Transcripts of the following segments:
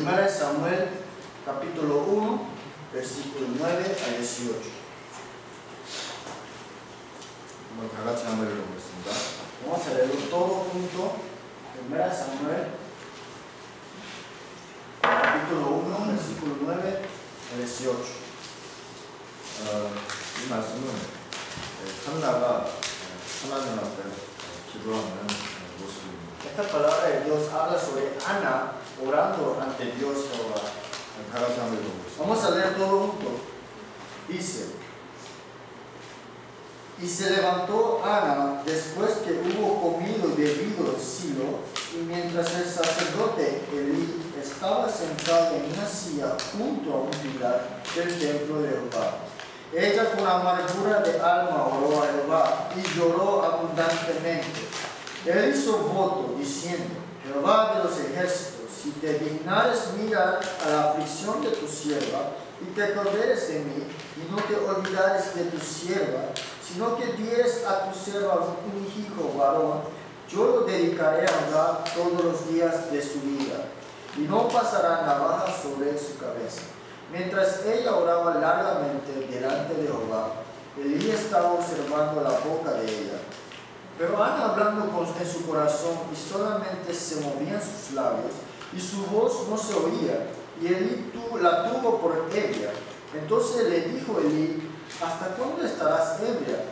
Primera de Samuel, capítulo 1, versículo 9 al 18. 다 같이 한번 읽어보겠습니다. Vamos a leerlo todo junto. Primera de Samuel, capítulo 1, versículo 9 al 18. 이 말씀은 한나가 하나님 앞에 기도하는 모습입니다. Esta palabra de Dios habla sobre Ana orando ante Dios Jehová. 다 같이 한번 읽어보겠습니다. Vamos a leer todo junto. Dice: Y se levantó Ana después que hubo comido y bebido el silo, y mientras el sacerdote Elí estaba sentado en una silla junto a un pilar del templo de Jehová. Ella con amargura de alma oró a Jehová y lloró abundantemente. Él hizo voto diciendo: Jehová de los ejércitos, si te dignares mirar a la aflicción de tu sierva, y te acordares de mí, y no te olvidares de tu sierva, sino que dieres a tu sierva un hijo varón, yo lo dedicaré a Jehová todos los días de su vida, y no pasará navaja sobre su cabeza. Mientras ella oraba largamente delante de Jehová, Elí estaba observando la boca de ella. Pero Ana hablando en su corazón, y solamente se movían sus labios, y su voz no se oía, y Elí la tuvo por ebria. Entonces le dijo Elí: ¿Hasta cuándo estarás ebria?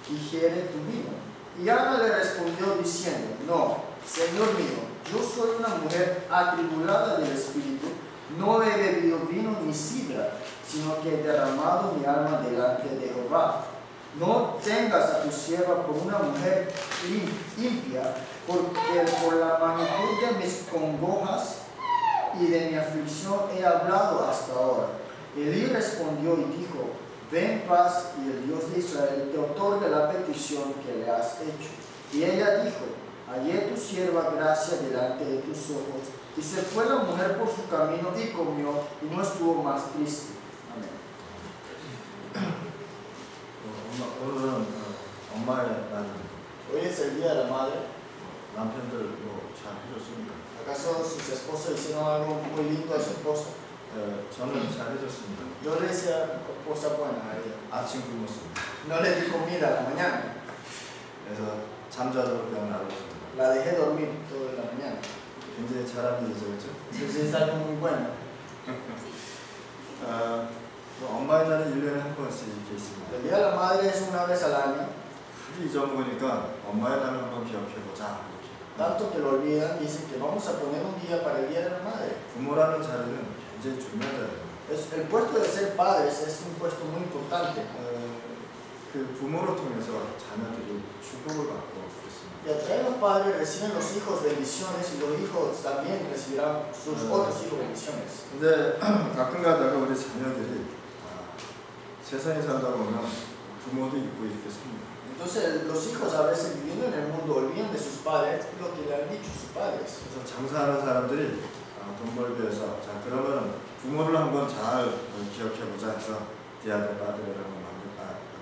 Digiere tu vino. Y Ana le respondió diciendo: No, Señor mío, yo soy una mujer atribulada del espíritu, no he bebido vino ni sidra, sino que he derramado mi alma delante de Jehová. No tengas a tu sierva por una mujer impia, porque por la magnitud de mis congojas y de mi aflicción he hablado hasta ahora. Elí respondió y dijo: Ve en paz, y el Dios de Israel te otorgue la petición que le has hecho. Y ella dijo: Hallé tu sierva gracia delante de tus ojos. Y se fue la mujer por su camino y comió, y no estuvo más triste. Amén. 오늘은 엄마의 날입니다. Hoy es el día de la madre. 남편들 잘 해줬습니까? ¿Acaso sus esposos hicieron algo muy lindo a su esposo? 저는 잘 해줬습니다. Yo le decía cosa buena a ella. 아침 굶었습니다. No le di comida a la mañana. 그래서 잠자도록 명하겠습니다. La dejé dormir toda la mañana. 굉장히 잘하는 일이죠. Entonces es algo muy bueno. 엄마의 날은 1년에 한 번씩 이렇게 있습니다. El día de la madre es una vez al año. 굳이 잊어먹으니까 엄마의 날을 한번 기억해보자. 이렇게. Tanto que lo olvidan, dicen que vamos a poner un día para el día de la madre. 부모라는 자리는 굉장히 중요한 자리입니다. El puesto de ser padres es un puesto muy importante. 그 부모를 통해서 자녀들이 축복을 받고 그렇습니다. Y a través de los padres reciben los hijos bendiciones, y los hijos también recibirán sus otros hijos bendiciones. 근데 가끔 가다가 우리 자녀들이 세상에 살다 보면 부모도 잊고 이렇게 삽니다. Entonces los hijos a veces viviendo en el mundo olvidan de sus padres lo que le han dicho sus padres. 그래서 장사하는 사람들이 돈 벌기 위해서 자 그러면 부모를 한번 잘 기억해보자 해서 디아데 마드레라고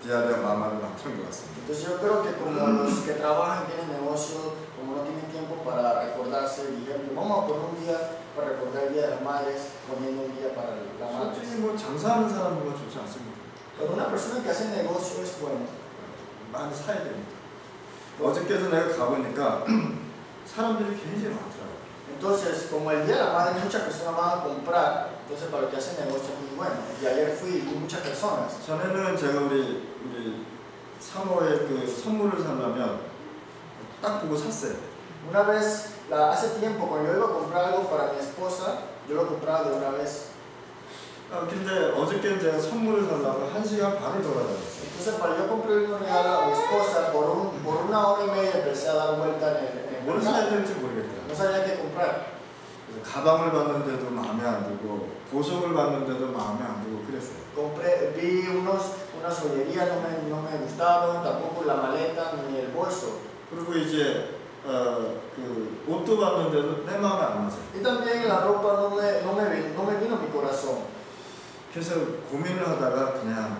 디아데 마마를 만든 것 같습니다. Entonces yo creo que como los que trabajan, tienen negocios, como no tienen tiempo para recordarse, dijeron que vamos a poner un día para recordar el Día de las Madres, poniendo un día para la madre. 솔직히 뭐 장사하는 사람은 좋지 않습니다. Pero una persona que hace negocio es bueno. 많이 사야 됩니다. 어저께도 내가 가보니까 사람들이 굉장히 많더라고요. Entonces, como el Día de la Madre muchas personas van a comprar, entonces para los que hacen negocio es muy bueno. Y ayer fui y vi muchas personas. 전에는 제가 우리 사모의 그 선물을 사려면 딱 보고 샀어요. Una vez, hace tiempo, cuando yo iba a comprar algo para mi esposa, yo lo compraba de una vez. 근데 어저께는 제가 선물을 사려고 1시간 반을 돌아다녔어요. Entonces, para yo comprarle un regalo a mi esposa, por una hora y media empecé a dar vuelta en el 뭘 사야 될지 모르겠더라고요. No sabía qué comprar. 가방을 봤는데도 마음에 안 들고 보석을 봤는데도 마음에 안 들고 그랬어요. Vi unas joyerías, no me gustaron, tampoco la maleta ni el bolso. 그리고 이제 그 옷도 봤는데도 내 마음에 안 맞아요. Y también la ropa no me vino a mi corazón. 그래서 고민을 하다가 그냥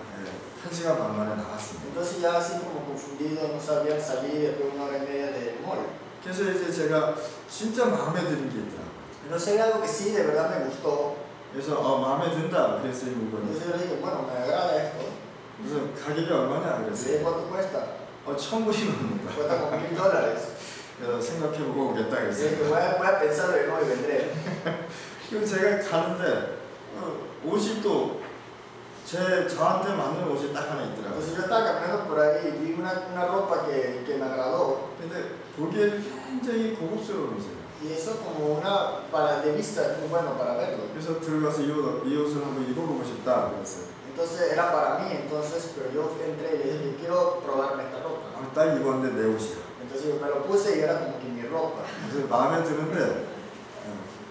1시간 반 만에 나왔습니다. Entonces ya así como confundido, no sabía salir después de una hora y media del mall. 그래서 이제 제가 진짜 마음에 드는 게 있더라고요. Entonces hay algo que sí de verdad me gustó. 그래서 마음에 든다 그랬어요, 이 물건이. Entonces yo le dije, bueno, me agrada esto. 그래서 가격이 얼마냐 Le 그랬어요. dije, ¿cuánto cuesta? 1,000불이 넘는다. Cuesta como $1000. 그래서 생각해보고 오겠다 Le dije, 그랬어요. voy a pensarlo y no y vendré. 그리고 제가 가는데 옷이 또 저한테 맞는 옷이 딱 하나 있더라고요. Entonces yo estaba caminando por ahí y vi una ropa que me agradó. 근데 보기에는 굉장히 고급스러운 옷이에요. Y eso como una para de vista es muy bueno para verlo. 그래서 들어가서 이 옷을 한번 입어보고 싶다 그랬어요. Entonces era para mí, entonces, pero yo entré y le dije, quiero probarme esta ropa. 딱 입었는데 내 옷이야. Entonces yo me lo puse y era como que mi ropa. 그래서 마음에 드는데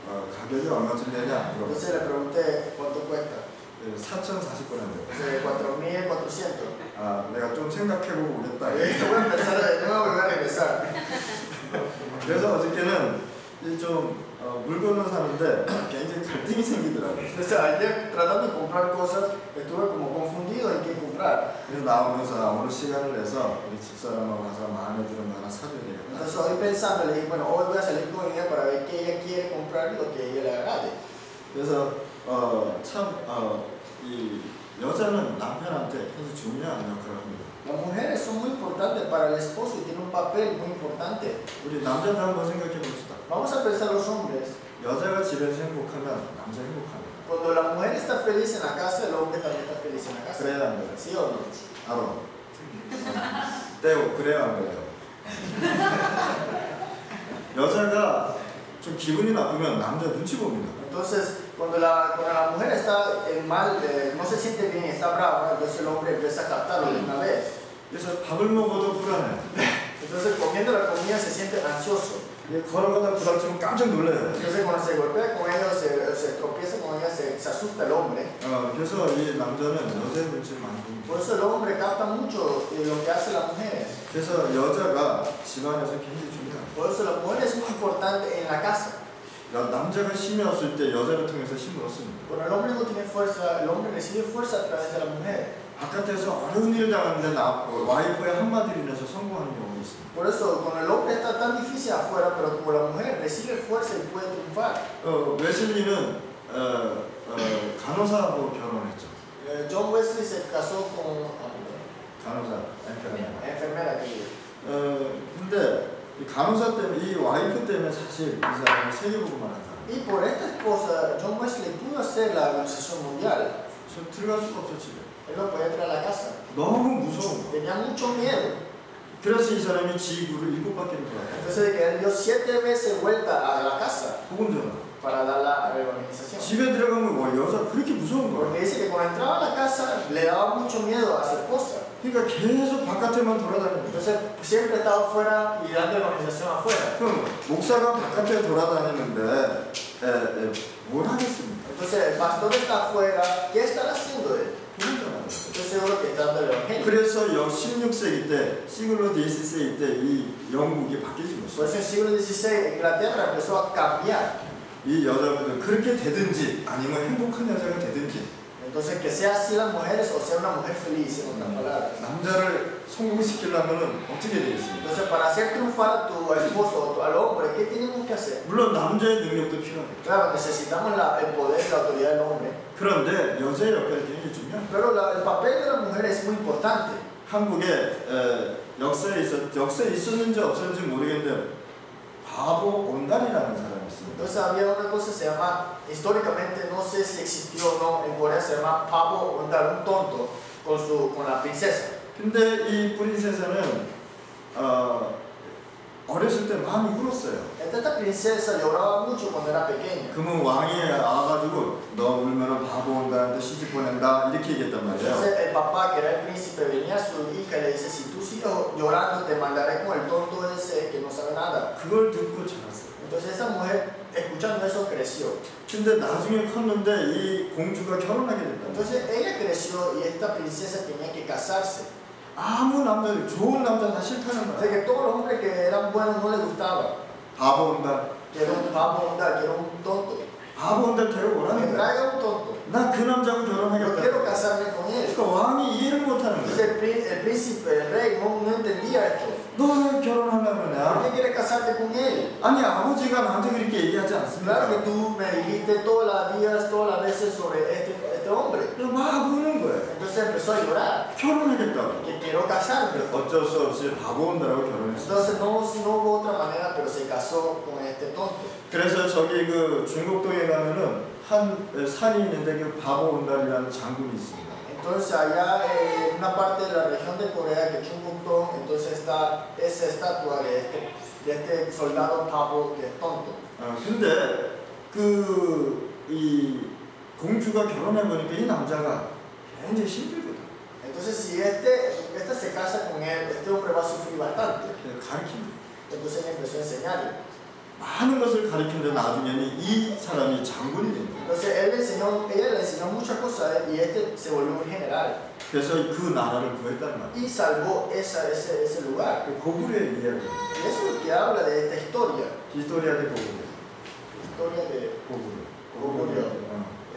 가격이 얼마쯤 되냐 물어봤어요. Entonces le pregunté, ¿cuánto cuesta? 4,040원인데. Entonces, 4.400. 내가 좀 생각해보고 오겠다. Voy a empezar de nuevo y voy a regresar. 그래서 어저께는 좀 물건을 사는데 굉장히 갈등이 생기더라고요. Entonces ayer tratando de comprar cosas estuve como confundido en qué comprar. 그래서 나오면서 오늘 시간을 내서 우리 집사람하고 가서 마음에 드는 거 하나 사줘야 되겠다. Entonces hoy pensando le dije, bueno, hoy voy a salir con ella para ver qué ella quiere comprar y lo que a ella le agrade. 그래서 이 여자는 남편한테 굉장히 중요한 역할을 합니다. Las mujeres son muy importantes para el esposo y tienen un papel muy importante. 우리 남자도 한번 생각해 봅시다. Vamos a pensar los hombres. 여자가 집에서 행복하면 남자 행복합니다. Cuando la mujer está feliz en la casa, el hombre también está feliz en la casa. 그래야 안 돼요. ¿Sí o no? 알아. 떼고 그래야 안 돼요. 여자가 좀 기분이 나쁘면 남자 눈치 봅니다. Entonces, cuando la mujer está mal, no se siente bien, está brava, entonces el hombre empieza a captarlo de una vez. 그래서 밥을 먹어도 불안해. Entonces, comiendo la comida se siente ansioso. 걸어가다 부닥치면 깜짝 놀라요. Entonces, cuando se golpea con ella, se tropieza con ella, se asusta el hombre. 그래서 이 남자는 여자의 눈치를 많이 봅니다. Por eso el hombre capta mucho lo que hace la mujer. 그래서 여자가 집안에서 굉장히 중요해요. Por eso la mujer es muy importante en la casa. 남자가 힘이 없을 때 여자를 통해서 힘을 얻습니다. Cuando el hombre no tiene fuerza, el hombre recibe fuerza a través de la mujer. 바깥에서 어려운 일을 당하는데 와이프의 한마디를 인해서 성공하는 경우가 있습니다. Por eso, cuando el hombre está tan difícil afuera, pero como la mujer recibe fuerza y puede triunfar. 웨슬리는 간호사하고 결혼했죠. John Wesley se casó con 간호사, enfermera. 근데 이 간호사 때문에, 이 와이프 때문에 사실 이 사람이 세계복음을 한 사람. Y por esta esposa, John Wesley pudo hacer la organización mundial. 저 들어갈 수가 없어 집에. Él no podía entrar a la casa. 너무 무서운 거. Tenía mucho miedo. 그래서 이 사람이 지구를 7바퀴를 돌아요. Entonces él dio 7 veces vuelta a la casa 복음 전화. para dar la organización. 집에 들어가면 여자 그렇게 무서운 거야. Porque dice que cuando entraba a la casa le daba mucho miedo a su esposa. 그러니까 계속 바깥에만 돌아다니는 거야. Entonces siempre estaba afuera y dando organización afuera. 그럼 목사가 바깥에 돌아다니는데 뭘 하겠습니까? Entonces el pastor está afuera, ¿qué estará haciendo él? 복음 전화. Estoy seguro que está dando el evangelio. 그래서 16세기 때 시글로 DC세기 때 이 영국이 바뀌어진 Por 것이죠. eso en el siglo XVI Inglaterra empezó a cambiar. 이 여자분들 그렇게 되든지 아니면 행복한 여자가 되든지 Entonces que sea así las mujeres o sea una mujer feliz en otras palabras. 남자를 성공시키려면 어떻게 되겠습니까? Entonces para hacer triunfar a tu esposo o al hombre, ¿qué tenemos que hacer? 물론 남자의 능력도 필요합니다. Claro, necesitamos el poder y la autoridad del hombre. 그런데 여자의 역할이 굉장히 중요합니다. Pero el papel de la mujer es muy importante. 한국에 역사에 있었는지 없었는지 모르겠는데 바보 온단이라는 사람이 있습니다. Entonces había una cosa que se llama, históricamente no sé si existió o no, en Corea se llama pavo ondar, un tonto con la princesa. 근데 이 프린세사는 어렸을 때 많이 울었어요. Esta princesa lloraba mucho cuando era pequeña. 그러면 왕이 와가지고 너 울면은 바보 온다는데 시집 보낸다 이렇게 얘기했단 말이에요. Entonces el papá, que era el príncipe, venía a su hija y le dice, si tú sigues llorando te mandaré con el tonto ese que no sabe nada. 그걸 듣고 자랐어요. Entonces esa mujer, escuchando eso, creció. 근데 나중에 컸는데 이 공주가 결혼하게 됐다. Entonces ella creció y esta princesa tenía que casarse. 아무 남자들 좋은 남자 다 싫다는 O sea 거야. que todos los hombres que eran buenos no les gustaba. 바보 온다. Que era un pavo ondar, que era un tonto. 바보 온다 Que 데려오라는 거야. traiga un tonto. 나 그 남자하고 Yo 결혼하겠다. quiero casarme con él. 그러니까 왕이 이해를 못하는 Entonces 거야. el príncipe, el rey, no entendía esto. 너 왜 결혼하려고 ¿Por 그러냐? qué quieres casarte con él? 아니 아버지가 나한테 그렇게 얘기하지 Claro 않습니까? que tú me dijiste todas las días, todas las veces sobre este hombre. 막 우는 거예요. Entonces empezó a llorar, 결혼하겠다고. que quiero casarme. 어쩔 수 없이 바보 온다라고 결혼했어요. Entonces no hubo otra manera, pero se casó con este tonto. 그래서 저기 그 중국동에 가면은 한 산이 있는데 그 바보 온달이라는 장군이 있습니다. Entonces allá en una parte de la región de Corea, que es Chungbukdong, entonces está esa estatua de este soldado pavo que es tonto. 근데 이 공주가 결혼해 보니까 이 남자가 굉장히 힘들거든. Entonces si este se casa con él, este hombre va a sufrir bastante. 가르칩니다. Entonces él empezó a enseñarle. 많은 것을 가르치는데 나중에는 이 사람이 장군이 됩니다. Entonces ella le enseñó muchas cosas a él y este se volvió un general. 그래서 그 나라를 구했단 말이에요. Y salvó ese lugar. 그 고구려의 이야기. Y eso es lo que habla de esta historia. 히스토리아 데 고구려. Historia de 고구려.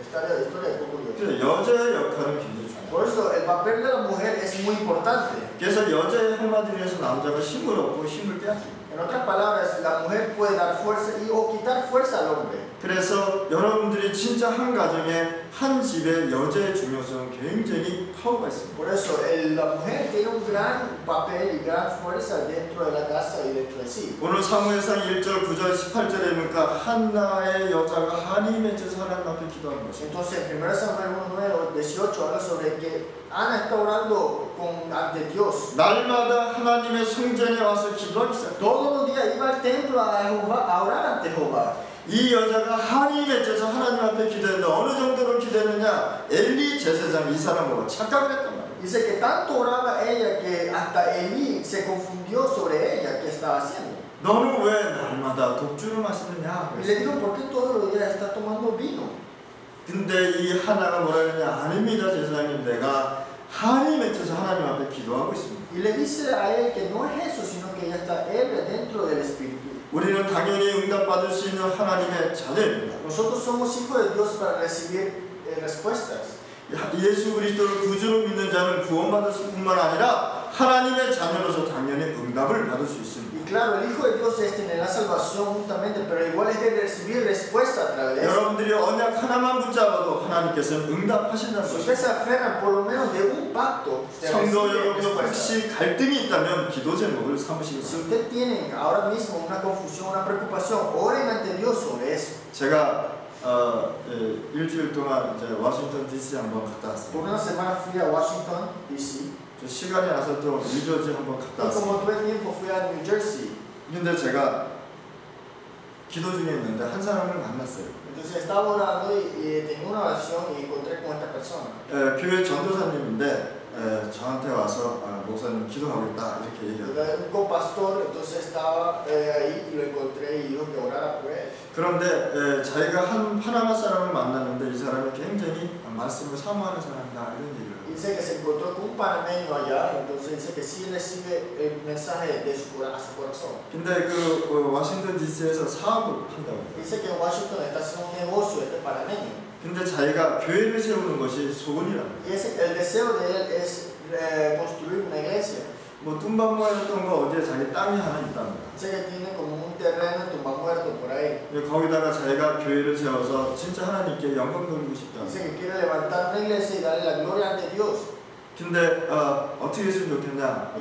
historia de Goguryeo. 그래서 여자의 역할은 굉장히 중요해요. Por eso el papel de la mujer es muy importante. 그래서 여자의 한마디로 해서 남자가 힘을 얻고 힘을 빼앗깁니다. En otras palabras, la mujer puede dar fuerza o quitar fuerza al hombre. 그래서 여러분들이 진짜 한 가정에 한 집에 여자의 중요성은 굉장히 파워가 있습니다. Por eso la mujer tiene un gran papel y gran fuerza dentro de la casa y dentro de sí. 오늘 사무엘상 1절, 9절, 18절에 보니까 한나의 여자가 한이 맺혀서 하나님 앞에 기도하는 것입니다. Entonces, en 1 Samuel 1, 18 habla sobre que Ana está orando ante Dios. 날마다 하나님의 성전에 와서 기도하기 시작합니다. Todos los días iba al templo a Jehová, a orar ante Jehová. 이 여자가 한이 맺혀서 하나님 앞에 기도했는데 어느 정도로 기도했느냐? 엘리 제사장 이 사람하고 착각을 했단 말이에요. Dice que tanto oraba ella que hasta Elí se confundió sobre ella qué estaba haciendo. 너는 왜 날마다 독주를 마시느냐? Y le digo, ¿por qué todos los días está tomando vino? 근데 이 하나가 뭐라 그러냐? 아닙니다, 제사장님. 내가 한이 맺혀서 하나님 앞에 기도하고 있습니다. Y le dice a él que no es eso, sino que ella está ebria dentro del Espíritu. 우리는 당연히 응답받을 수 있는 하나님의 자녀입니다. Nosotros somos hijos de Dios para recibir respuestas. 예수 그리스도를 구주로 믿는 자는 구원받을 뿐만 아니라 하나님의 자녀로서 당연히 응답을 받을 수 있습니다. Y claro, el Hijo de Dios es tener la salvación justamente, pero igual es de recibir respuesta a través de eso. 여러분들이 언약 하나만 붙잡아도 하나님께서는 응답하신다는 Si 것입니다. ustedes se aferran por lo menos de un pacto, de 성도 recibir 여러분 respuesta. 혹시 갈등이 있다면 기도 제목을 삼으시기 Si 바랍니다. ustedes tienen ahora mismo una confusión, una preocupación, oren ante Dios sobre eso. 제가 일주일 동안 이제 워싱턴 DC 한번 갔다 왔습니다. Por una semana fui a Washington, D.C. 저 시간이 나서 또 뉴저지 한번 갔다 Y 왔습니다. como tuve tiempo fui a New Jersey. 근데 제가 기도 중에 있는데 한 사람을 만났어요. Entonces estaba orando y tenía una oración y encontré con esta persona. 교회 전도사님인데 저한테 와서 목사님 기도하고 있다 이렇게 얘기해요. Era un copastor, entonces estaba ahí y lo encontré y dijo que orara por él. 그런데 자기가 한 파나마 사람을 만났는데 이 사람이 굉장히 말씀을 사모하는 사람이다 이런 얘기를 해요. Dice que se encontró con un panameño allá, entonces dice que sí recibe el mensaje de su corazón. 근데 워싱턴 DC에서 사업을 한다고 해요. Dice que en Washington está haciendo un negocio este panameño. 근데 자기가 교회를 세우는 것이 소원이라고. Y el deseo de él es construir una iglesia. 뭐 tumba무였던 거 어디에 자기 땅이 하나 있답니다. Dice que tiene como un terreno en Tumbamuerto por ahí. 거기다가 자기가 교회를 세워서 진짜 하나님께 영광 돌리고 싶다. Dice que quiere levantar una iglesia y darle la gloria ante Dios. 근데 어떻게 했으면 좋겠냐?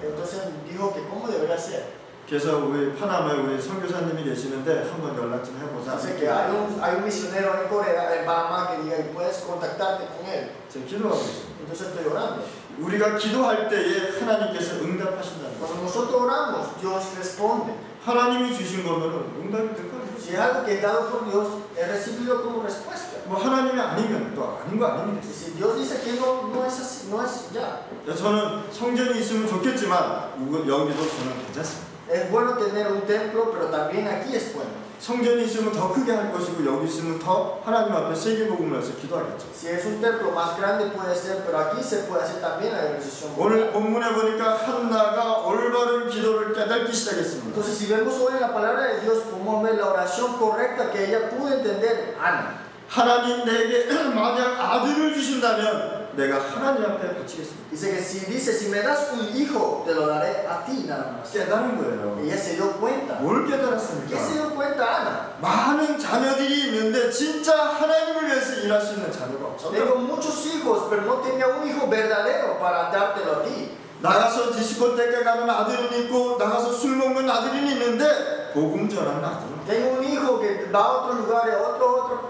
Entonces dijo que cómo debería ser. 그래서 우리 파나마에 우리 선교사님이 계시는데 한번 연락 좀 해보자. Dice que hay un misionero en Corea, en Panamá, que diga y puedes contactarte con él. 제가 기도하고 있습니다. Entonces estoy orando. 우리가 기도할 때에 하나님께서 응답하신다는 거예요. Cuando nosotros oramos, Dios responde. 하나님이 주신 거면은 응답이 될 거예요. Si es algo que es dado por Dios, es recibido como respuesta. 뭐 하나님이 아니면 또 아닌 거 아닙니다. Y si Dios dice que no es así, no es ya. 저는 성전이 있으면 좋겠지만 여기도 저는 괜찮습니다. Es bueno tener un templo, pero también aquí es bueno. 성전이 있으면 더 크게 할 것이고 여기 있으면 더 하나님 앞에 세계복음을 해서 기도하겠죠. Si es un templo más grande puede ser, pero aquí se puede hacer también la organización. 오늘 본문에 보니까 한나가 올바른 기도를 깨닫기 시작했습니다. Entonces, si vemos hoy en la palabra de Dios, podemos ver la oración correcta que ella pudo entender, Ana. 하나님 내게 만약 아들을 주신다면 내가 하나님 앞에 바치겠습니다. Dice, si me das un hijo, te lo daré a ti nada más. 깨달은 거예요. Ella se dio cuenta. 뭘 ¿Qué se 깨달았습니까? dio cuenta Ana? 많은 자녀들이 있는데 진짜 하나님을 위해서 일할 수 있는 자녀가 없었다. Tengo muchos hijos, pero no tenía un hijo verdadero para dártelo a ti. 나가서 디스코테크 가는 아들은 있고 나가서 술 먹는 아들은 있는데 복음 전하는 아들은 Tengo un hijo que va a otros lugares,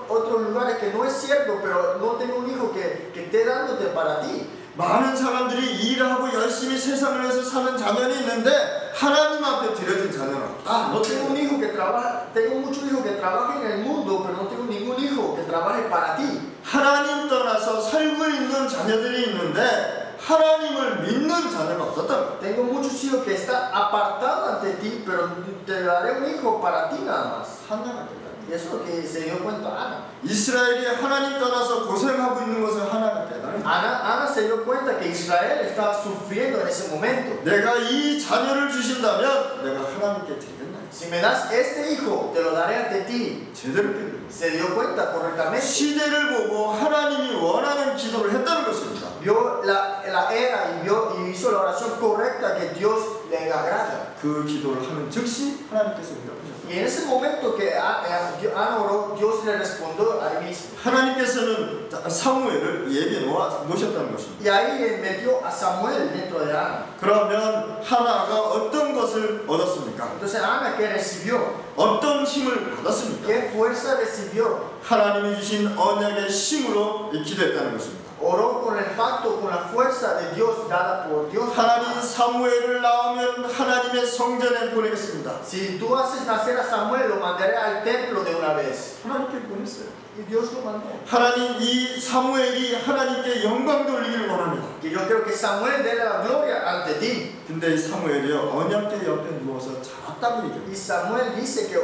otros lugares que no es cierto, pero no tengo un hijo que esté dándote para ti. 많은 사람들이 일하고 열심히 세상을 위해서 사는 자녀는 있는데 하나님 앞에 드려진 자녀는 없다. No tengo un hijo que trabaja, tengo muchos hijos que trabajan en el mundo, pero no tengo ningún hijo que trabaje para ti. 하나님 떠나서 살고 있는 자녀들이 있는데 하나님을 믿는 자녀가 없었다. Tengo muchos hijos que están apartados ante ti, pero te daré un hijo para ti nada más. 하나가 됐다. Y eso es lo que se dio cuenta Ana. 이스라엘이 하나님 떠나서 고생하고 있는 것을 하나가 깨달은 Ana se dio cuenta que Israel estaba sufriendo en ese momento. 내가 이 자녀를 주신다면 내가 하나님께 드리겠나. Si me das este hijo, te lo daré ante ti. 제대로 깨달은 Se dio cuenta correctamente. 시대를 보고 하나님이 원하는 기도를 했다는 것입니다. Vio la era y hizo la oración correcta que Dios le agrada. 그 기도를 하는 즉시 하나님께서 응답하셨다. Y en ese momento que Ana oró, Dios le respondió ahí mismo. 하나님께서는 사무엘을 예비해 놓으셨다는 것입니다. Y ahí metió a Samuel dentro de Ana. 그러면 하나가 어떤 것을 얻었습니까? Entonces Ana, ¿qué recibió? 어떤 힘을 받았습니까? ¿Qué fuerza recibió? 하나님이 주신 언약의 힘으로 기도했다는 것입니다. Oró con el pacto, con la fuerza de Dios dada por Dios. 하나님 사무엘을 낳으면 하나님의 성전에 보내겠습니다. Si tú haces nacer a Samuel, lo mandaré al templo de una vez. 하나님께 보냈어요. Y Dios lo mandó. 하나님 이 사무엘이 하나님께 영광 돌리기를 원합니다. Que yo creo que Samuel dé la gloria ante ti. 근데 이 사무엘이요 언약궤 옆에 누워서 자랐다고 얘기해요. Y Samuel dice que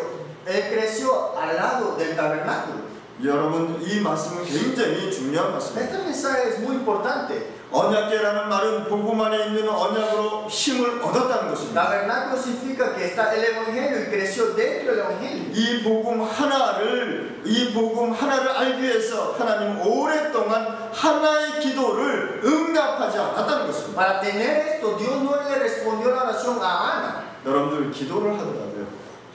él creció al lado del tabernáculo. 여러분 이 말씀은 굉장히 중요한 말씀입니다. Este mensaje es muy importante. 언약궤라는 말은 복음 안에 있는 언약으로 힘을 얻었다는 것입니다. Tabernáculo significa que está el evangelio y creció dentro del evangelio. 이 복음 하나를 알기 위해서 하나님 오랫동안 하나의 기도를 응답하지 않았다는 것입니다. Para tener esto, Dios no le respondió la oración a Ana. 여러분들 기도를 하더라도요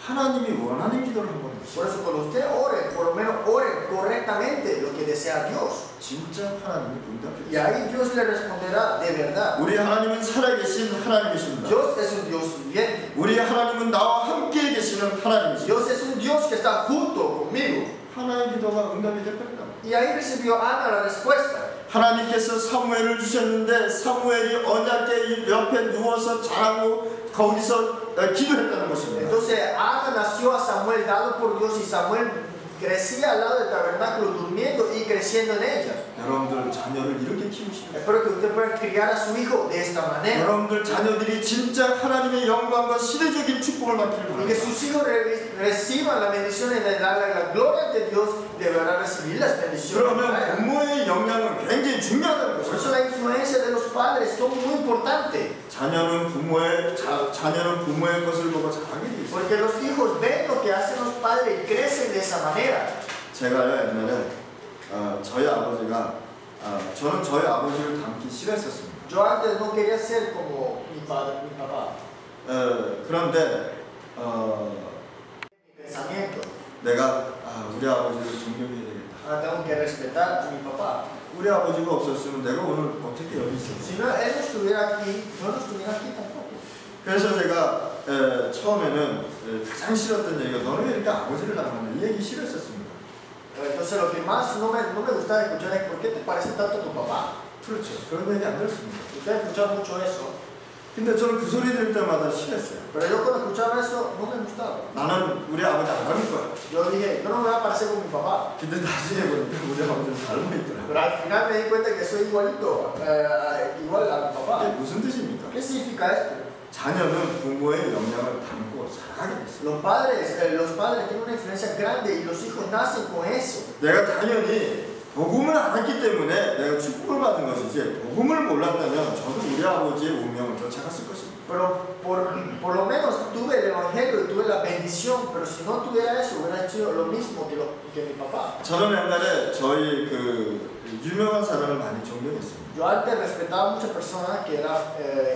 하나님이 원하는 기도를 한번 해보세요. Por eso cuando usted ore, por lo menos ore correctamente lo que desea Dios. 진짜 하나님이 Y 응답해주세요. ahí Dios le responderá de verdad. 우리 하나님은 살아계신 하나님이십니다. Dios es un Dios viviente. 우리 하나님은 나와 함께 계시는 하나님이십니다. Dios es un Dios que está junto conmigo. 하나의 기도가 응답이 될 겁니다. Y ahí recibió Ana la respuesta. 하나님께서 사무엘을 주셨는데 사무엘이 언약궤 옆에 누워서 자라고 거기서 기도했다는 것입니다. Entonces Ana nació a Samuel dado por Dios y Samuel crecía al lado del tabernáculo durmiendo y creciendo en ella. 여러분들 자녀를 이렇게 키우시면 Espero que usted pueda criar a su hijo de esta manera. 여러분들 자녀들이 진짜 하나님의 영광과 시대적인 축복을 받기를 Y que 바랍니다. sus hijos reciban las bendiciones de darle la gloria de Dios, deberán recibir las bendiciones. 그러면 부모의 영향은 굉장히 중요하다는 Por 것입니다. eso la influencia de los padres son muy importantes. 자녀는 부모의 것을 보고 자라게 되어 있어요. Porque los hijos ven lo que hacen los padres y crecen de esa manera. 제가요 옛날에 저희 아버지가 저는 저희 아버지를 닮기 싫어했었습니다. Yo antes no quería ser como mi padre, mi papá. 그런데 Mi pensamiento. 내가 우리 아버지를 존경해야 되겠다. Tengo que respetar a mi papá. 우리 아버지가 없었으면 내가 오늘 어떻게 여기 있었을까? Si no, él no estuviera aquí, yo no estuviera aquí tampoco. 그래서 제가 처음에는 가장 싫었던 얘기가 너는 왜 이렇게 아버지를 닮았냐 이 얘기 싫어했었습니다. Entonces lo que más no me gustaba escuchar es ¿por qué te parece tanto a tu papá? 그렇죠. 그런 얘기 안 들었습니다. Usted escuchaba mucho eso. 근데 저는 그 소리 들을 때마다 싫었어요. Pero yo cuando escuchaba eso no me gustaba. 나는 우리 아버지 안 닮을 거야. Yo dije, yo no me voy a parecer con mi papá. 근데 나중에 보니까 우리 아버지는 닮아 있더라고요. Pero al final me di cuenta que soy igualito, igual a mi papá. 이게 무슨 뜻입니까? ¿Qué significa esto? 자녀는 부모의 영향을 담고 자라게 됐어요. Los padres tienen una influencia grande y los hijos nacen con eso. 내가 당연히 복음을 알았기 때문에 내가 축복을 받은 것이지 복음을 몰랐다면 저도 우리 아버지의 운명을 쫓아갔을 것입니다. Pero por lo menos tuve el evangelio y tuve la bendición, pero si no tuviera eso hubiera hecho lo mismo que mi papá. 저는 옛날에 저희 그 유명한 사람을 많이 존경했습니다. Yo antes respetaba a muchas personas que era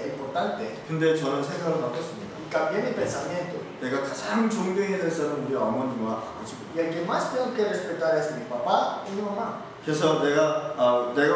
importante. 근데 저는 생각을 바꿨습니다. Y cambié mi pensamiento. 내가 가장 존경해야 될 사람은 우리 어머니와 아버지입니다. Y el que más tengo que respetar es mi papá y mi mamá. 그래서 내가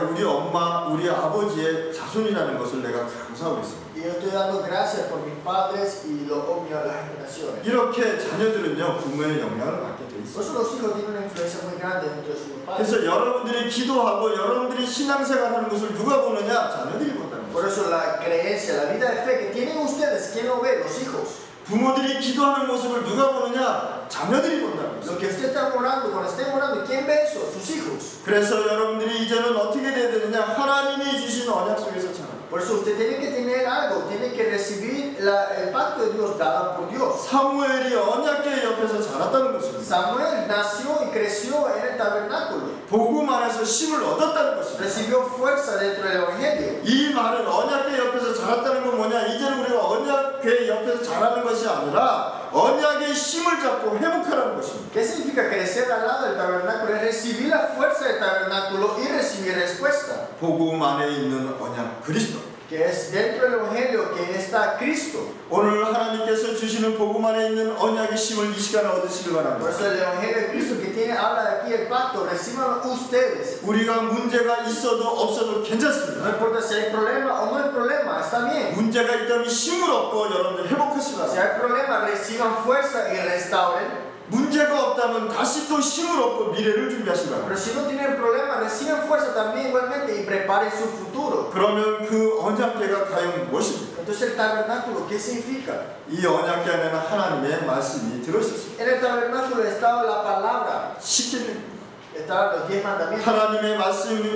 우리 엄마, 우리 아버지의 자손이라는 것을 내가 감사하고 있습니다. Y yo estoy dando gracias por mis padres y los obvios de las generaciones. 이렇게 자녀들은요 부모의 영향을 받게 돼 있어요. Por eso los hijos tienen una influencia muy grande dentro de sus padres. 그래서 여러분들이 기도하고 여러분들이 신앙생활하는 것을 누가 보느냐? 자녀들이 본다는 Por 거죠. eso la creencia, la vida de fe que tienen ustedes, ¿quién lo ve? Los hijos. 부모들이 기도하는 모습을 누가 보느냐? 자녀들이 본다는 거죠. Lo que usted está orando, cuando estén orando, ¿quién ve eso? Sus hijos. 그래서 여러분들이 이제는 어떻게 돼야 되느냐? 하나님이 주신 언약 속에서 자라. Por eso usted tiene que tener algo, tiene que recibir el pacto de Dios dado por Dios. 사무엘이 언약궤 옆에서 자랐다는 것입니다. Samuel nació y creció en el tabernáculo. 복음 안에서 힘을 얻었다는 것입니다. Recibió fuerza dentro del evangelio. 이 말은 언약궤 옆에서 자랐다는 건 뭐냐? 이제는 우리가 언약궤 옆에서 자라는 것이 아니라 언약의 힘을 잡고 회복하라는 것입니다. ¿Qué significa crecer al lado del tabernáculo? Es recibir la fuerza del tabernáculo y recibir respuesta. 복음 안에 있는 언약 그리스도. Que es dentro del evangelio que está Cristo. 오늘 하나님께서 주시는 복음 안에 있는 언약의 힘을 이 시간에 얻으시길 Por 바랍니다. eso el evangelio de Cristo que tiene, habla de aquí el pacto, reciban ustedes. 우리가 문제가 있어도 없어도 No 괜찮습니다. importa si hay problema o no hay problema, está bien. 문제가 있다면 힘을 얻고 여러분들 회복하시라. Si hay problema, reciban fuerza y restauren. 문제가 없다면 다시 또 힘을 얻고 미래를 준비하시라. Pero si no tienen problema, reciban fuerza también igualmente y preparen su futuro. 그러면 그 언약궤가 과연 무엇입니까? Entonces el tabernáculo, ¿qué significa? 이 언약궤 안에는 하나님의 말씀이 들어있었습니다. En el tabernáculo estaba la palabra, 십계명입니다. estaban los 10 mandamientos. 하나님의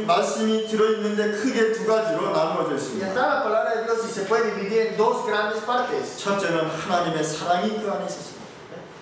말씀이 들어있는데 크게 두 가지로 나누어져 Y 있습니다. está la palabra de Dios y se puede dividir en dos grandes partes. 첫째는 하나님의 사랑이 그 안에 있었습니다.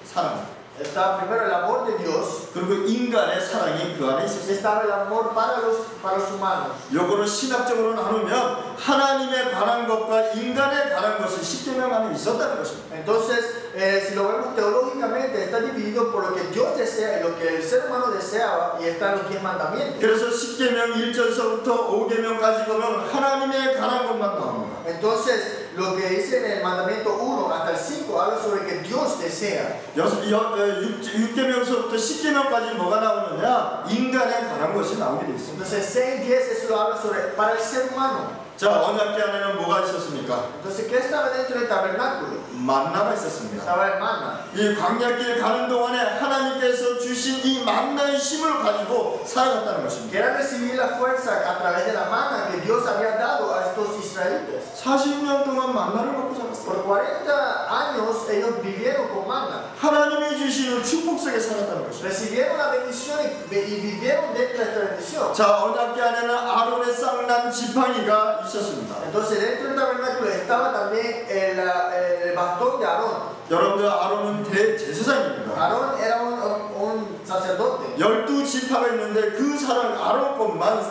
사랑. Está primero el amor de Dios 그리고 인간의 사랑이 그 안에 y 있었습니다. estaba el amor para los humanos. 요거를 신학적으로 나누면 하나님에 관한 것과 인간에 관한 것이 십계명 안에 있었다는 것입니다. Entonces, si lo vemos teológicamente, está dividido por lo que Dios desea y lo que el ser humano deseaba, y están los 10 mandamientos. 그래서 십계명 1절서부터 5계명까지 보면 하나님에 관한 것만 나옵니다. Entonces, lo que dice en el mandamiento 1 hasta el 5 habla sobre que Dios desea. 6계명서부터 10계명까지 뭐가 나오느냐? 인간에 관한 것이 나오게 되어 있습니다. Entonces, 6 y 10 eso habla sobre para el ser humano. 자, 언약궤 안에는 뭐가 있었습니까? Entonces, ¿qué estaba dentro del tabernáculo? 만나가 있었습니다. Estaba el manna. 이 광야길 가는 동안에 하나님께서 주신 이 만나의 힘을 가지고 살아갔다는 것입니다. Que era recibir la fuerza a través de la manna que Dios había dado a estos israelitas. 40년 동안 만나를 먹고 Por 살았어요. 40 años ellos vivieron con manna. 하나님이 주시는 축복 속에 살았다는 것입니다. Recibieron la bendición y vivieron dentro de esta bendición. 자, 언약궤 안에는 아론의 쌍난 지팡이가 있었습니다. Entonces dentro del tabernáculo estaba también el bastón de Aarón. 여러분들 아론은 대제사장입니다. Aarón era un sacerdote. 12지파가 있는데 그 사람 아론 것만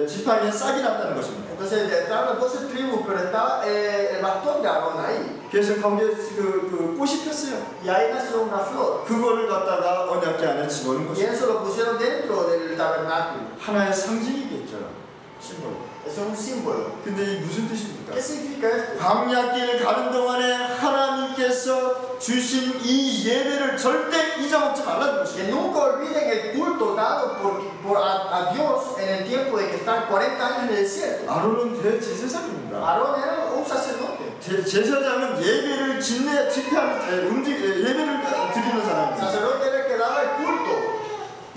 지팡이에 싹이 났다는 것입니다. Entonces estaban las 12 tribus, pero estaba el bastón de Aarón ahí. 그래서 거기에 그 꽃이 폈어요. Y ahí nació una flor. 그거를 갖다가 언약궤 안에 집어넣은 Y 것입니다. eso lo pusieron dentro del tabernáculo. 하나의 상징이겠죠. 심벌. Es un símbolo. 근데 이 무슨 뜻입니까? ¿Qué significa esto? 광야길 가는 동안에 하나님께서 주신 이 예배를 절대 잊어먹지 말라는 것입니다. Que nunca olviden el culto dado a Dios en el tiempo de que están 40 años en el desierto. 아론은 대제사장입니다. Aarón era un sacerdote. 제사장은 예배를 집회하는 예배를 드리는 El 사람입니다. sacerdote era el que daba el culto.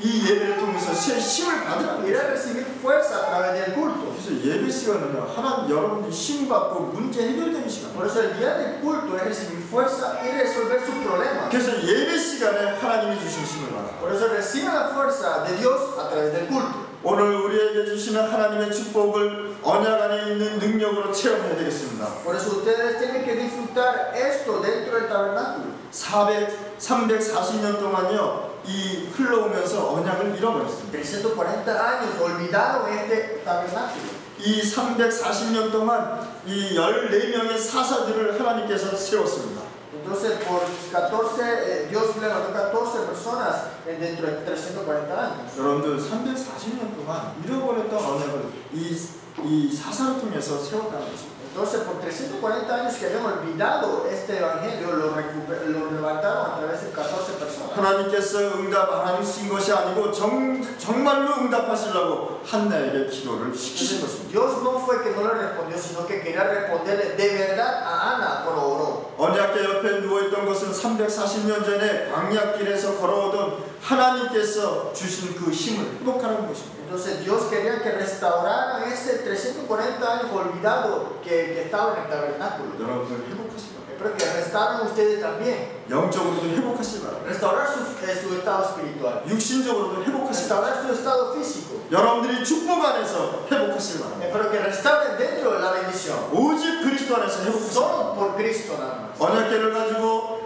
이 예배를 통해서 새 힘을 받으라는 Era 거예요. recibir fuerza a través del culto. 그래서 예배 시간은요, 하나님 여러분들이 힘 받고 문제 해결되는 시간. Por eso el día del culto es recibir fuerza y resolver sus problemas. 그래서 예배 시간에 하나님이 주신 힘을 받아. Por eso reciben la fuerza de Dios a través del culto. 오늘 우리에게 주시는 하나님의 축복을 언약 안에 있는 능력으로 체험해야 되겠습니다. Por eso ustedes tienen que disfrutar esto dentro del tabernáculo. 340년 동안요, 이 흘러오면서 언약을 잃어버렸습니다. 340 años olvidaron este tabernáculo. 이 340년 동안 이 14명의 사사들을 하나님께서 세웠습니다. Entonces por 14, Dios levantó 14 personas dentro de 340 años. 여러분들 340년 동안 잃어버렸던 언약을 이 사사를 통해서 세웠다는 것입니다. Entonces por 340 años que habían olvidado este evangelio lo levantaron a través de 14 personas. 하나님께서 응답하신 것이 아니고 정말로 응답하시려고 한나에게 기도를 시키신 것입니다. Dios no fue que no le respondió, sino que quería responderle de verdad a Ana cuando oró. 언약궤 옆에 누워있던 것은 340년 전에 광야길에서 걸어오던 하나님께서 주신 그 힘을 회복하는 것입니다. Entonces Dios quería que restauraran ese 340 años olvidado que estaba en el tabernáculo. 여러분들 회복하시기 바랍니다. Pero que restauraran ustedes también. 영적으로도 회복하시기 바랍니다. Restaurar su estado espiritual. 육신적으로도 회복하시기 바랍니다. Restaurar su estado físico. 여러분들이 축복 안에서 회복하시기 바랍니다. Pero que restauren dentro de la bendición. 오직 그리스도 안에서 회복하시기 바랍니다. Solo por Cristo nada más. 언약궤를 가지고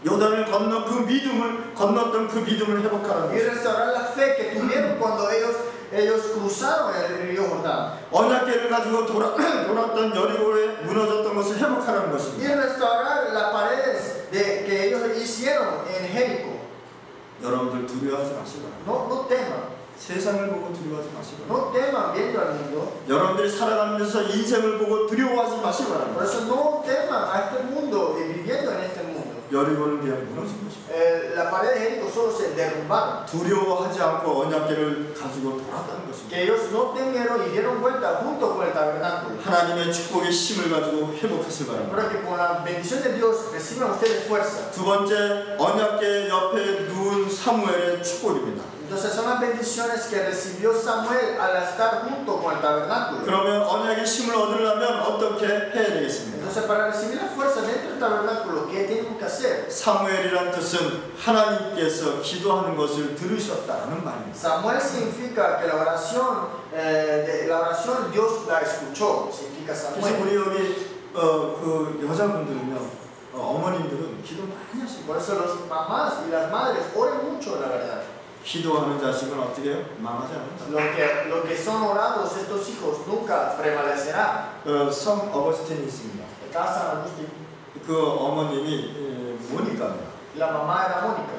요단을 건너 그 믿음을 건넜던 그 믿음을 회복하라는 Y 것입니다. restaurar la fe que tuvieron cuando ellos cruzaron el río Jordán. 언약궤를 가지고 돌았던 여리고에 무너졌던 것을 회복하라는 것입니다. Y restaurar las paredes que ellos hicieron en Jericó. 여러분들 두려워하지 마시기 바랍니다. No teman. 세상을 보고 두려워하지 마시기 바랍니다. No teman viendo al mundo. 여러분들이 살아가면서 인생을 보고 두려워하지 마시기 Por 바랍니다. eso no teman a este mundo y viviendo en este mundo. 여리고는 그냥 무너진 것입니다. La pared de Jericó solo se derrumbaron. 두려워하지 않고 언약궤를 가지고 돌았다는 것입니다. Que ellos no temieron y dieron vuelta junto con el tabernáculo. 하나님의 축복의 힘을 가지고 회복하시기 바랍니다. Para que con la bendición de Dios reciban ustedes fuerza. 두 번째, 언약궤 옆에 누운 사무엘의 축복입니다. Entonces son las bendiciones que recibió Samuel al estar junto con el tabernáculo. 그러면 언약의 힘을 얻으려면 어떻게 해야 되겠습니까? Entonces para recibir la fuerza dentro del tabernáculo, ¿qué tenemos que hacer? 사무엘이란 뜻은 하나님께서 기도하는 것을 들으셨다는 말입니다. Samuel significa que la oración Dios la escuchó. Significa 그래서 Samuel. 우리 여기 그 여자분들은요, 어머님들은 기도 많이 하시고 Por eso los mamás y las madres oren mucho, la verdad. 기도하는 자식은 어떻게 해요? 망하지 않는다. Lo que son orados estos hijos nunca prevalecerá. 성 어거스틴이 있습니다. Está San Agustín. 그 어머님이 모니카입니다. La mamá era Mónica.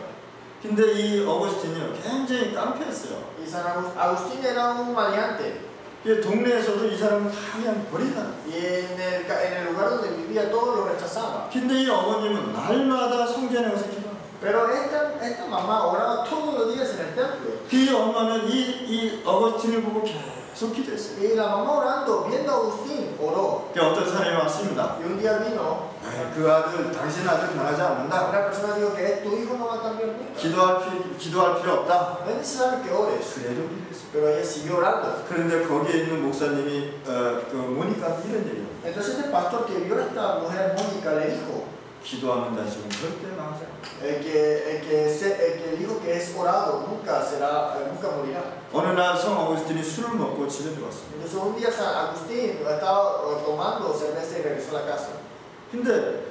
근데 이 어거스틴이요, 굉장히 깡패였어요. Y San Agustín era un maleante. 동네에서도 이 사람은 다 그냥 버리다. Y en el lugar donde vivía todo lo rechazaba. 근데 이 어머님은 날마다 성전에 가서 기도합니다. Pero esta mamá oraba todos los días en el templo. 그 엄마는 이 어거스틴을 보고 계속 기도했어요. Y la mamá orando, viendo a Agustín, oró. 어떤 사람이 왔습니다. Y un día vino 그 아들, 당신 아들 변하지 않는다. una persona dijo que tu hijo no va a cambiar nunca. 기도할 필요 없다. No es necesario que ores. 그래도 기도했어요. Pero ella siguió orando. 그런데 거기에 있는 목사님이 그 모니카한테 이런 얘기를 해요. Entonces el pastor que vio a esta mujer Mónica le dijo 기도하는 자식은 절대 망하지 않는다. el hijo que es orado nunca morirá. 어느 날 성 어거스틴이 술을 먹고 집에 들어왔어요. Entonces un día San Agustín estaba tomando cerveza y regresó a la casa. 근데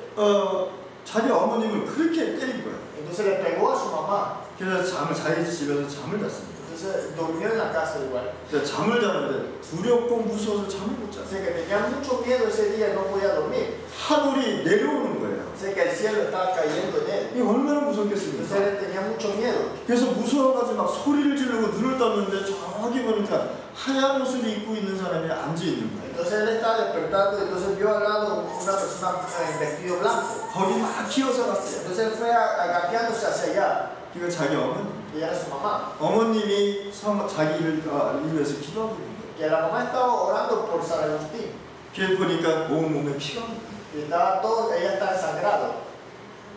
자기 어머님을 그렇게 때린 거예요. Entonces le pegó a su mamá. 그래서 자기 집에서 잠을 잤습니다. Entonces durmió en la casa igual. 잠을 자는데 두렵고 무서워서 잠을 못 잤어요. Sé que tenía mucho miedo ese día, no podía dormir. 하늘이 내려오는 거예요. Sé que el cielo estaba cayendo en él. 이게 얼마나 Entonces 무섭겠습니까? él tenía mucho miedo. 그래서 무서워가지고 막 소리를 지르고 눈을 떴는데 저기 보니까 하얀 옷을 입고 있는 사람이 앉아 있는 거예요. Entonces él estaba despertando, entonces vio al lado una persona en vestido blanco. 거기 막 기어서 갔어요. Entonces él fue agapeándose hacia allá. 그러니까 자기 어머니. Y era su mamá. 어머님이 자기를 위해서 기도하고 있는 거예요. Que la mamá estaba orando por San Agustín. 그래 보니까 온몸에 피가 납니다. Y ella estaba sangrado.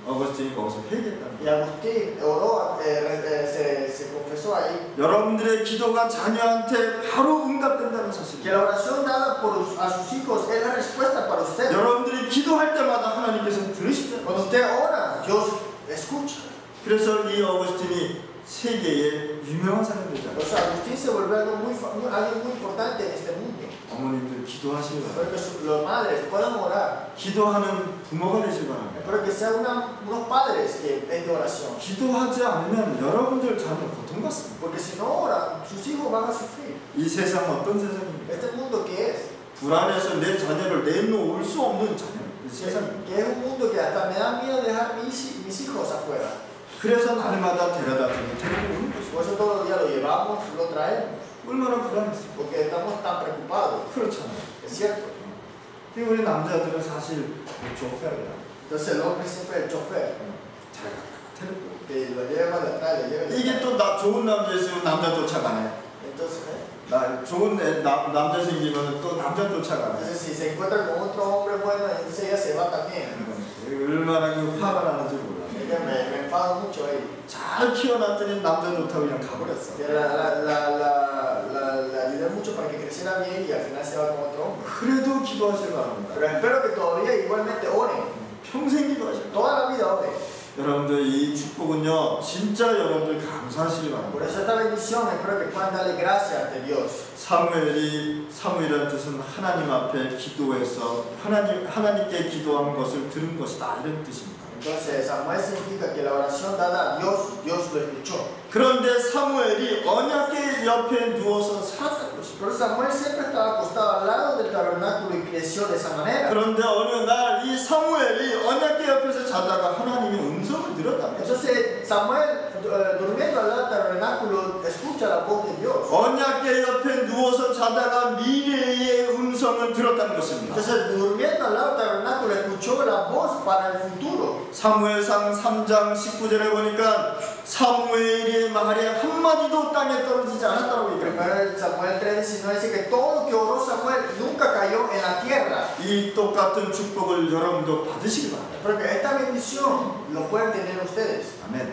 어거스틴이 거기서 회개했다는 Y 거예요. Agustín oró, se confesó ahí. 여러분들의 기도가 자녀한테 바로 응답된다는 Que 사실이에요. la oración dada a sus hijos es la respuesta para ustedes. 여러분들이 기도할 때마다 하나님께서 들으신다. Cuando usted ora, Dios escucha. 그래서 이 어거스틴이 세계의 유명한 사람이 되잖아요. O sea, Agustín se volvió algo muy importante en este mundo. 어머님들 기도하시기 바랍니다. Espero que los madres puedan orar. 기도하는 부모가 되시기 바랍니다. Espero que sean unos padres que es de oración. 기도하지 않으면 여러분들 자녀 고통받습니다. Porque si no oran, sus hijos van a sufrir. 이 세상 어떤 세상입니까? Este mundo que es. 불안해서 내 자녀를 내놓을 수 없는 자녀. 이 세상입니다. Que es un mundo que hasta me da miedo dejar mis hijos afuera. 그래서 날마다 데려다 주고 데리고 오는 것이죠. Por eso todos los días lo llevamos, lo traemos. 얼마나 불안했어요. Porque estamos tan preocupados. 그렇잖아요. Es cierto. 우리 남자들은 사실 조페르야. Entonces el hombre siempre es el chofer. 잘 데리고. Que lo lleva de atrás, le lleva de 이게 또 좋은 남자 있으면 남자 쫓아가네. Entonces, 좋은 남자 생기면 또 남자 쫓아가네. entonces si se encuentra con otro hombre bueno, entonces ella se va también. 얼마나 그 화가 나는지 몰라. Ella me enfado mucho ahí. 잘 키워놨더니 남자 좋다고 그냥 가버렸어. Que la ayudé mucho para que creciera bien y al final se va con otro hombre. 그래도 기도하시기 바랍니다. Pero espero que todavía igualmente oren. 평생 기도하시기 바랍니다. Toda la vida oren. 여러분들 이 축복은요 진짜 여러분들 감사하시기 Por 바랍니다. eso esta bendición espero que puedan darle gracias ante Dios. 사무엘이라는 뜻은 하나님 앞에 기도해서 하나님께 기도한 것을 들은 것이다 이런 뜻입니다. Entonces Samuel significa que la oración dada a Dios, Dios lo escuchó. 그런데 사무엘이 언약궤 옆에 누워서 살았다는 것입니다. Pero Samuel siempre estaba acostado al lado del tabernáculo y creció de esa manera. 그런데 어느 날 이 사무엘이 언약궤 옆에서 자다가 하나님의 음성을 들었다는 것입니다. Entonces Samuel durmiendo al lado del tabernáculo escucha la voz de Dios. 언약궤 옆에 누워서 자다가 미래의 음성을 들었다는 것입니다. Entonces durmiendo al lado del tabernáculo escuchó la voz para el futuro. 사무엘상 3장 19절에 보니까 사무엘의 말이 한마디도 땅에 떨어지지 않았다고 얘기합니다. Primero Samuel 3:19 dice que todo lo que oró Samuel nunca cayó en la tierra. 이 똑같은 축복을 여러분도 받으시기 바랍니다. Porque esta bendición lo pueden tener ustedes. 아멘.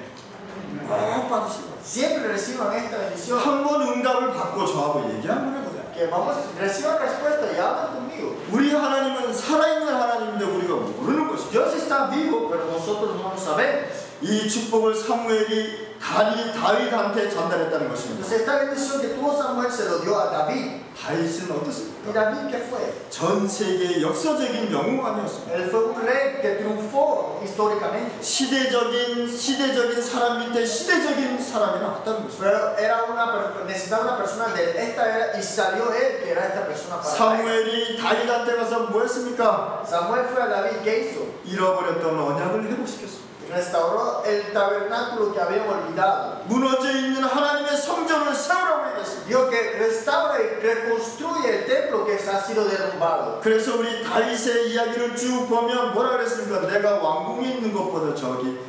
꼭 받으시기 바랍니다. Siempre reciban esta bendición. 한번 응답을 받고 저하고 얘기 한번 해보자. Que vamos, reciban respuesta y hablan conmigo. 우리 하나님은 살아있는 하나님인데 우리가 모르는 것이죠. Dios está vivo, pero nosotros no lo sabemos. 이 축복을 사무엘이 다윗한테 전달했다는 것입니다. Entonces esta bendición que tuvo Samuel se lo dio a David. 다윗은 어떻습니까? ¿Y David qué fue? 전 세계의 역사적인 영웅아니었습니다. Él fue un rey que triunfó históricamente. 시대적인 사람 밑에 시대적인 사람이 나왔다는 것입니다. Pero necesitaba una persona de esta era y salió él que era esta persona para él. 사무엘이 다윗한테 가서 뭐 했습니까? Samuel fue a David, ¿qué hizo? 잃어버렸던 언약을 회복시켰습니다. Restauró el tabernáculo que habían olvidado. 무너져 있는 하나님의 성전을 세우라고 얘기했습니다. Dijo que restaura y reconstruye el templo que ha sido derrumbado. 그래서 우리 다윗의 이야기를 쭉 보면 뭐라 그랬습니까? 내가 왕궁에 있는 것보다 저기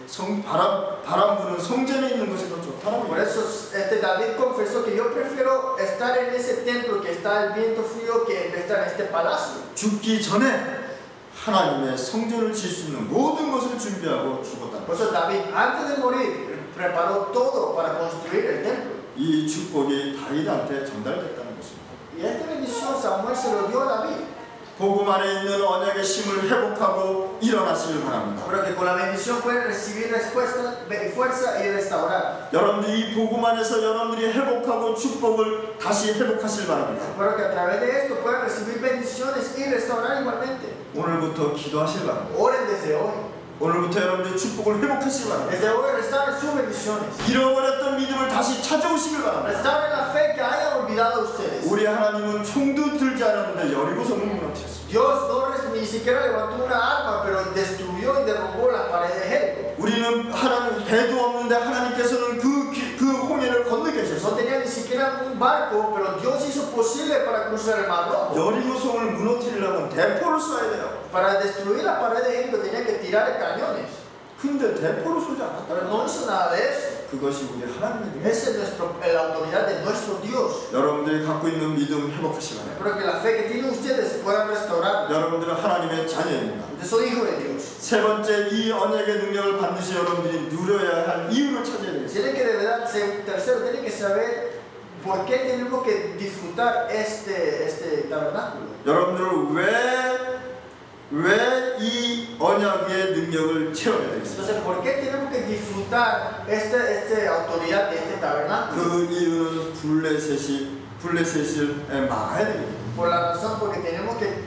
바람 부는 성전에 있는 것이 더 좋다라고. Por eso David confesó que yo prefiero estar en ese templo que está el viento frío que estar en este palacio. 죽기 전에 하나님의 성전을 지을 수 있는 모든 것을 준비하고 죽었다. Por eso David antes de morir preparó todo para construir el templo. 이 축복이 다윗한테 전달됐다는 것입니다. Y esta bendición Samuel se lo dio a David. 복음 안에 있는 언약의 힘을 회복하고 일어나시길 바랍니다. Pero que con la bendición pueden recibir respuesta, fuerza y restaurar. 여러분들이 이 복음 안에서 여러분들이 회복하고 축복을 다시 회복하시길 바랍니다. Pero que a través de esto pueden recibir bendiciones y restaurar igualmente. 오늘부터 기도하시길 바랍니다. Oren desde hoy. 오늘부터 여러분들이 축복을 회복하시길 바랍니다. Desde hoy restauren sus bendiciones. 잃어버렸던 믿음을 다시 찾아오시길 바랍니다. Restauren la fe que hayan olvidado ustedes. 우리 하나님은 총도 들지 않았는데 여리고성을 무너뜨렸습니다. Dios ni siquiera levantó una arma, pero destruyó y derrumbó las paredes de Jericó. 우리는 하나님 배도 없는데 하나님께서는 그 홍해를 건너게 No 하셨습니다. tenía ni siquiera un barco, pero Dios hizo posible para cruzar el mar rojo. 여리고성을 무너뜨리려면 대포를 쏴야 돼요. Para destruir la pared de Jericó tenía que tirar cañones. 근데 대포를 쏘지 않았다. Pero no hizo nada de eso. 그것이 우리 하나님의 능력. Esa es la autoridad de nuestro Dios. 여러분들이 갖고 있는 믿음 회복하시기 바랍니다. Pero que la fe que tienen ustedes puedan restaurar. 여러분들은 하나님의 자녀입니다. Yo soy hijo de Dios. 세 번째, 이 언약의 능력을 반드시 여러분들이 누려야 할 이유를 찾아야 되겠습니다. Tienen que de verdad, tercero, tienen que saber por qué tenemos que disfrutar este tabernáculo. 여러분들을 왜 왜 이 언약의 능력을 체험해야 되겠습니까? Entonces, ¿por qué tenemos que disfrutar esta autoridad de este tabernáculo? 그 이유는 블레셋을 막아야 되거든요. Por la razón porque tenemos que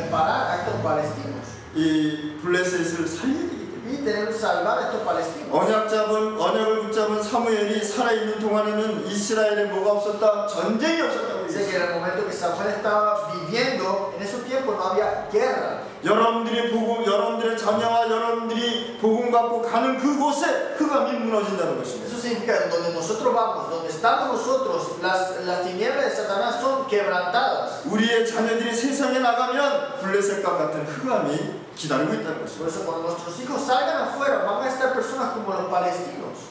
parar a estos palestinos 이 블레셋을 살려야 되기 때문에. y tenemos que salvar a estos palestinos. 언약을 붙잡은 사무엘이 살아있는 동안에는 이스라엘에 뭐가 없었다? 전쟁이 없었다고 Dice que 했어요. en el momento que Samuel estaba viviendo, en esos tiempos no había guerra. 여러분들의 자녀와 여러분들이 복음 갖고 가는 그곳에 흑암이 무너진다는 것입니다. Eso significa que donde nosotros vamos, donde estamos nosotros, las tinieblas de Satanás son quebrantadas. 우리의 자녀들이 세상에 나가면 블레셋과 같은 흑암이 기다리고 있다는 Por 것입니다. eso cuando nuestros hijos salgan afuera, van a estar personas como los palestinos.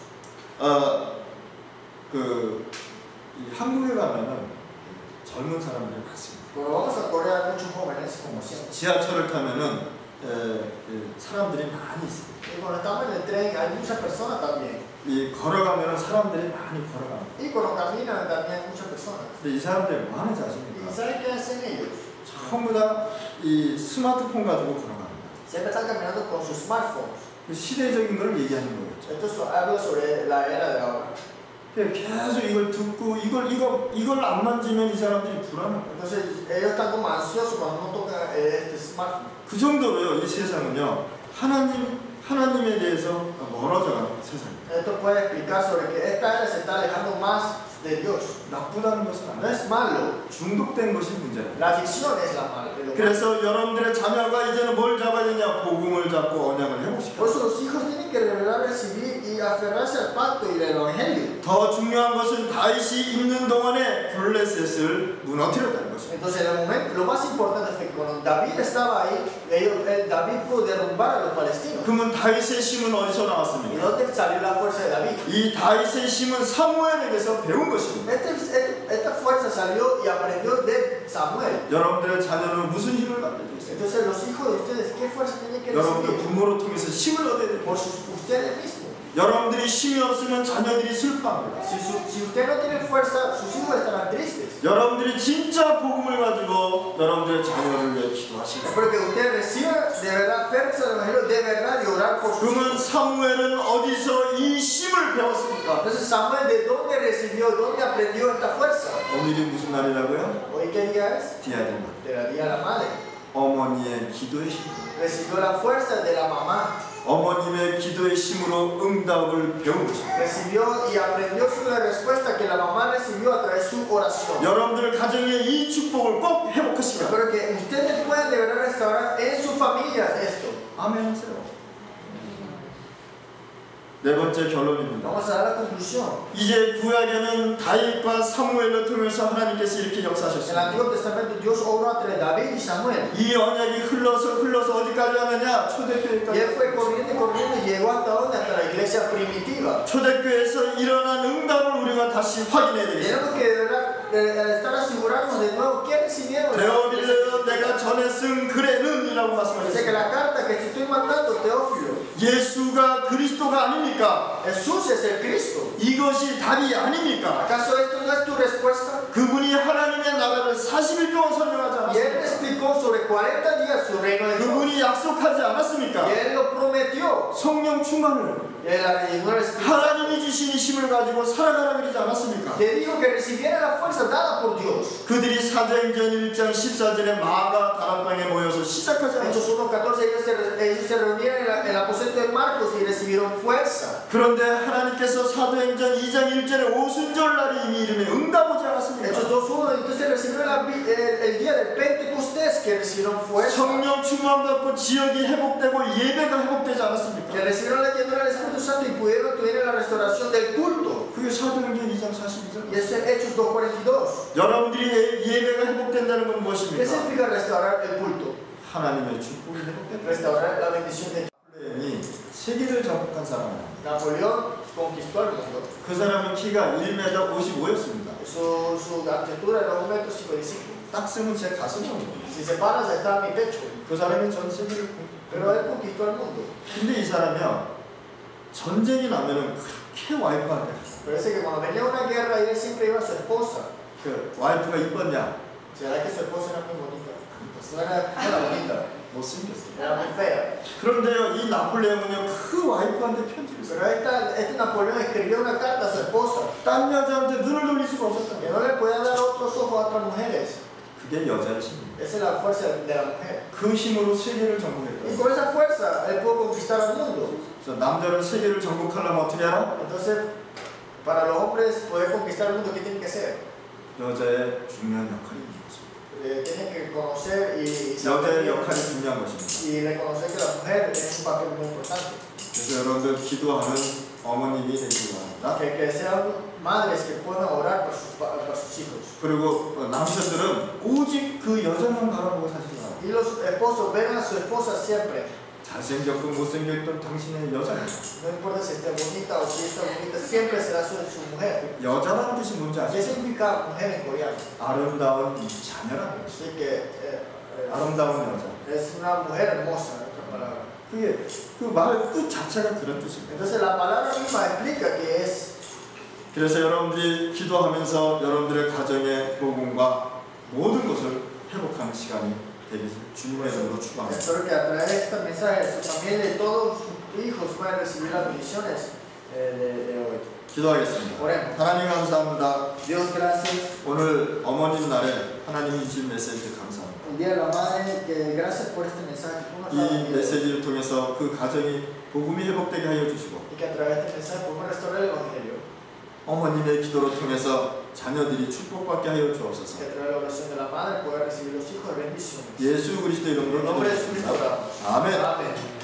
이 한국에 가면은 젊은 사람들이 많습니다. Pero vamos a correr a muchos jóvenes como siempre. 지하철을 타면은 사람들이 많이 있어요. Y cuando estamos en el tren hay muchas personas también. 이 걸어가면은 사람들이 많이 걸어갑니다. Y cuando caminan también hay muchas personas. 근데 이 사람들이 뭐 하는지 ¿Y 아십니까? saben qué hacen ellos? 전부 다 이 스마트폰 가지고 걸어갑니다. Siempre están caminando con sus smartphones. 그 시대적인 걸 얘기하는 거겠죠. Esto habla sobre la era de ahora. 계속 이걸 듣고 이걸 안 만지면 이 사람들이 불안합니다. Entonces ellos están como ansiosos cuando no tocan este smartphone. 그 정도로요. 이 세상은요. 하나님에 대해서 멀어져가는 세상입니다. Esto puede explicar sobre que esta era se está alejando más de Dios. 나쁘다는 것은 No 아니에요. es malo. 중독된 것이 문제예요. La adicción es la mala. 그래서 여러분들의 자녀가 이제는 뭘 잡아야 되냐? 복음을 잡고 언약을 Por 회복시켜요. eso los hijos tienen que revelar, recibir y aferrarse al pacto y al evangelio. 더 중요한 것은 다윗이 있는 동안에 블레셋을 무너뜨렸다는 것입니다. Entonces, en el momento, lo más importante es que cuando David estaba ahí, David pudo derrumbar a los palestinos. 그러면 다윗의 힘은 어디서 ¿Y 나왔습니까? dónde salió la fuerza de David? 이 다윗의 힘은 사무엘에게서 배운 것입니다. Esta fuerza salió y aprendió de Samuel. 여러분들의 자녀는 무슨 힘을 받게 되겠어요? Entonces, los hijos de ustedes, ¿qué fuerza tienen que 여러분들 recibir? 부모를 통해서 힘을 얻어야 돼요. Por ustedes mismos. 여러분들이 힘이 없으면 자녀들이 슬퍼합니다. Si usted no tiene fuerza, sus hijos estarán tristes. 여러분들이 진짜 복음을 가지고 여러분들의 자녀를 위해 기도하시고 Porque usted reciba de verdad fuerza del evangelio, de verdad y orar por sus 그러면 hijos. 사무엘은 어디서 이 힘을 배웠습니까? Entonces Samuel, ¿de dónde recibió, dónde aprendió esta fuerza? 오늘이 무슨 날이라고요? ¿Hoy qué día es? 디아드마. De la día de la madre. 어머니의 기도의 힘. Recibió la fuerza de la mamá. 어머님의 기도의 힘으로 응답을 배운 것입니다. Recibió y aprendió sobre la respuesta que la mamá recibió a través de su oración. 여러분들 가정에 이 축복을 꼭 회복하시라. Espero que ustedes puedan de verdad restaurar en sus familias esto. 아멘 하세요. 네 번째 결론입니다. Vamos a dar la conclusión. 이제 구약에는 다윗과 사무엘을 통해서 하나님께서 이렇게 En el 역사하셨습니다. Antiguo Testamento Dios obró entre David y Samuel. 이 언약이 흘러서 어디까지 하느냐? Y 초대교회까지. él fue corriendo y llegó hasta donde? Hasta la iglesia primitiva. 초대교회에서 일어난 응답을 우리가 다시 확인해야 Tenemos 되겠습니다. que de verdad estar asegurarnos de nuevo que recibieron. 데오빌레어 내가 전에 쓴 글에는이라고 Dice que 말씀하셨습니다. la carta que te estoy mandando, Teófilo, 예수가 그리스도가 아닙니까? Jesús es el Cristo. 이것이 답이 아닙니까? ¿Acaso esto no es tu respuesta? 그분이 하나님의 나라를 40일 동안 설명하지 Y él 않았습니까? explicó sobre 40 días su reino de Dios. 그분이 약속하지 않았습니까? Y él lo prometió. 성령 충만을 Y él no les 하나님이 주신 이 힘을 가지고 살아가라 그러지 않았습니까? le dijo que recibiera la fuerza dada por Dios. 그들이 사도행전 1장 14절에 마가 다락방에 모여서 시작하지 Hechos 않았습니까? 1:14 ellos se reunieron en el aposento de Marcos y recibieron fuerza. 그런데 하나님께서 사도행전 2장 1절에 오순절 날이 이미 이름에 응답 오지 않았습니까? Hechos 2:1 entonces recibieron el día del Pentecostés que recibieron fuerza. 성령 충만 받고 지역이 회복되고 예배가 회복되지 않았습니까? Que recibieron la llenura del Espíritu Santo y pudieron tener la restauración del culto. 그게 사도행전 2장 42절. Y eso es Hechos 2:42. 여러분들이 예배가 회복된다는 건 ¿Qué 무엇입니까? significa restaurar el culto? 하나님의 축복이 회복된다. Restaurar la bendición de 나폴레옹이 세계를 정복한 사람이에요. Napoleón conquistó el mundo. 그 사람은 키가 1m 55였습니다. Su altura era 1,55 m. 딱 쓰면 제 가슴 정도. Si se paras, está en mi pecho. 그 사람이 전 세계를 Pero él conquistó el mundo. 근데 이 사람이요 전쟁이 나면은 그렇게 와이프한테 갔어요. Parece que cuando venía una guerra, él siempre iba a su esposa. 그 와이프가 이뻤냐? ¿Será que su esposa era muy bonita? No era bonita, 못생겼어요. era muy fea. 그런데요, 이 나폴레옹은요, 그 와이프한테 편지를 Pero 써요. este Napoleón escribió una carta a su esposa 딴 여자한테 눈을 돌릴 수가 없었다. que no le podía dar otros ojos a otras mujeres. 그게 여자의 힘입니다. Esa es la fuerza de la mujer. 그 힘으로 세계를 Y 정복했다. con esa fuerza él pudo conquistar al mundo. 그래서 남자는 세계를 정복하려면 어떻게 하라? Entonces, para los hombres poder conquistar el mundo, ¿qué tienen que hacer? 여자의 중요한 역할이 있는 거죠. Tienen que conocer y 여자의 역할이 중요한 것입니다. y reconocer que la mujer tiene un papel muy importante. 그래서 여러분들 기도하는 어머님이 되시기 바랍니다. Que sean madres que puedan orar por sus hijos. 그리고 남자들은 오직 그 여자만 바라보고 사시기 바랍니다. Y los esposos ven a su esposa siempre. 잘생겼건 못생겼던 당신의 여자입니다. No importa si esté bonita o si está bonita, siempre será su mujer. 여자라는 뜻이 뭔지 ¿Qué 아시죠? significa mujer en coreano? 아름다운 자녀라는 거죠. Así que 아름다운 여자. es una mujer hermosa, en otras palabras. 그게 그 말 뜻 자체가 그런 뜻입니다. Entonces la palabra misma explica que es. 그래서 여러분들이 기도하면서 여러분들의 가정의 복음과 모든 것을 회복하는 시간이 되길 주님의 이름으로 축원합니다. Espero que a través de este mensaje su familia y todos sus hijos puedan recibir las bendiciones de hoy. 기도하겠습니다. Oremos. 하나님 감사합니다. Dios, gracias. 오늘 어머님 날에 하나님이 주신 메시지 감사합니다. El día de la madre, que gracias por este mensaje. 이 메시지를 통해서 그 가정이 복음이 회복되게 하여 주시고 Y que a través de este mensaje podemos restaurar el evangelio. 어머님의 기도를 통해서 자녀들이 축복받게 하여 주옵소서. Que a través de la oración de la madre pueda recibir los hijos de bendiciones. 예수 그리스도 이름으로 En nombre de Jesucristo 기도드립니다. oramos. 아멘. Amén.